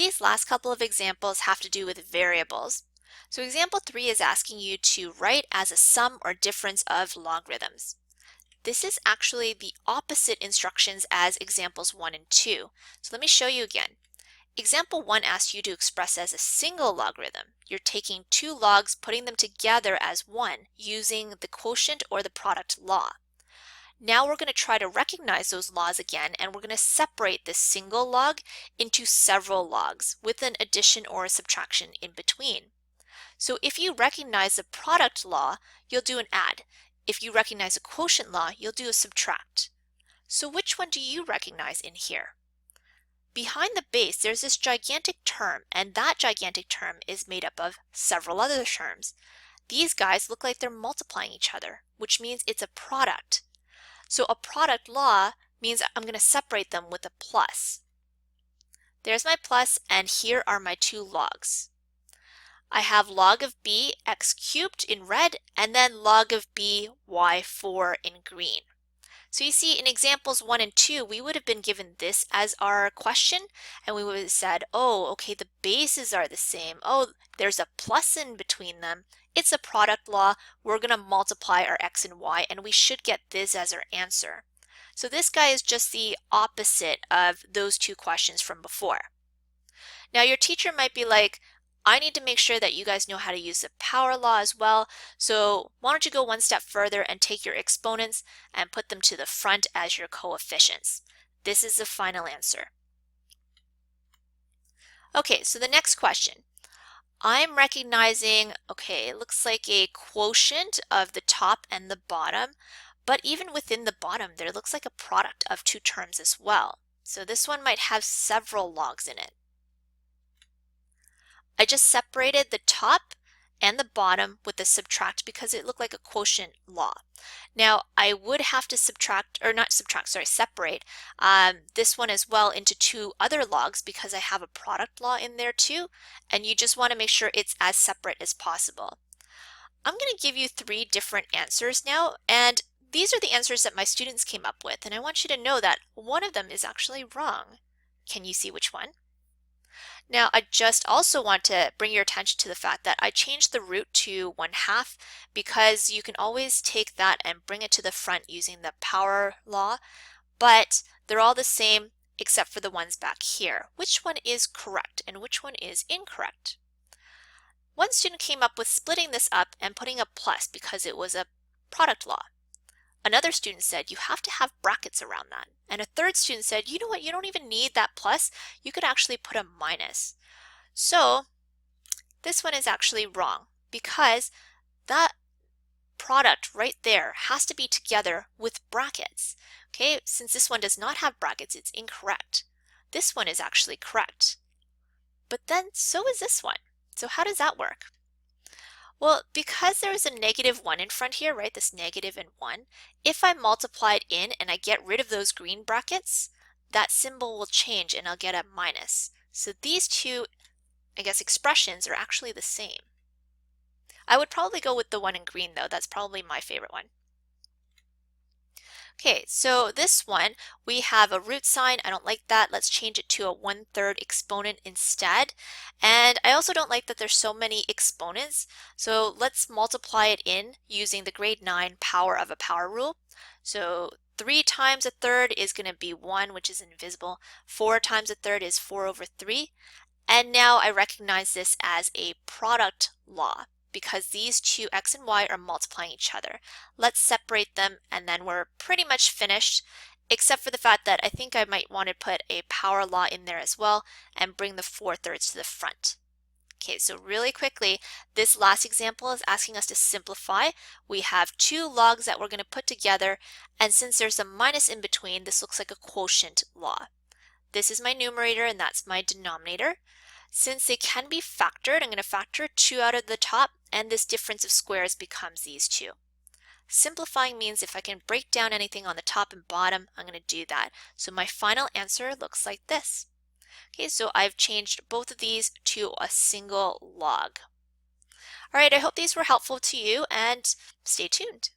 These last couple of examples have to do with variables. So example 3 is asking you to write as a sum or difference of logarithms. This is actually the opposite instructions as examples 1 and 2. So let me show you again. Example 1 asks you to express as a single logarithm. You're taking two logs, putting them together as one using the quotient or the product law. Now we're going to try to recognize those laws again, and we're going to separate this single log into several logs with an addition or a subtraction in between. So if you recognize the product law, you'll do an add. If you recognize a quotient law, you'll do a subtract. So which one do you recognize in here? Behind the base, there's this gigantic term, and that gigantic term is made up of several other terms. These guys look like they're multiplying each other, which means it's a product. So a product law means I'm going to separate them with a plus. There's my plus, and here are my two logs. I have log of b x cubed in red, and then log of b y4 in green. So you see, in examples 1 and 2, we would have been given this as our question, and we would have said, oh, okay, the bases are the same. Oh, there's a plus in between them. It's a product law. We're going to multiply our x and y, and we should get this as our answer. So this guy is just the opposite of those two questions from before. Now your teacher might be like, I need to make sure that you guys know how to use the power law as well. So why don't you go one step further and take your exponents and put them to the front as your coefficients. This is the final answer. Okay, so the next question. I'm recognizing, okay, it looks like a quotient of the top and the bottom, but even within the bottom, there looks like a product of two terms as well. So this one might have several logs in it. I just separated the top and the bottom with the subtract because it looked like a quotient law. Now I would have to separate this one as well into two other logs because I have a product law in there too, and you just want to make sure it's as separate as possible. I'm going to give you three different answers now, and these are the answers that my students came up with, and I want you to know that one of them is actually wrong. Can you see which one? Now, I just also want to bring your attention to the fact that I changed the root to 1/2 because you can always take that and bring it to the front using the power law, but they're all the same except for the ones back here. Which one is correct and which one is incorrect? One student came up with splitting this up and putting a plus because it was a product law. Another student said you have to have brackets around that. And a third student said, you know what, you don't even need that plus. You could actually put a minus. So this one is actually wrong because that product right there has to be together with brackets. Okay, since this one does not have brackets, it's incorrect. This one is actually correct. But then so is this one. So how does that work? Well, because there is a -1 in front here, right, this negative and 1, if I multiply it in and I get rid of those green brackets, that symbol will change and I'll get a minus. So these two, I guess, expressions are actually the same. I would probably go with the one in green though. That's probably my favorite one. Okay, so this one, we have a root sign. I don't like that. Let's change it to a 1/3 exponent instead. And I also don't like that there's so many exponents. So let's multiply it in using the grade 9 power of a power rule. So 3 times a third is going to be 1, which is invisible. 4 times a third is 4/3. And now I recognize this as a product law, because these two x and y are multiplying each other. Let's separate them and then we're pretty much finished, except for the fact that I think I might want to put a power law in there as well and bring the 4/3 to the front. Okay, so really quickly, this last example is asking us to simplify. We have two logs that we're going to put together, and since there's a minus in between, this looks like a quotient law. This is my numerator and that's my denominator. Since they can be factored, I'm going to factor 2 out of the top, and this difference of squares becomes these two. Simplifying means if I can break down anything on the top and bottom, I'm going to do that. So my final answer looks like this. Okay, so I've changed both of these to a single log. All right, I hope these were helpful to you, and stay tuned.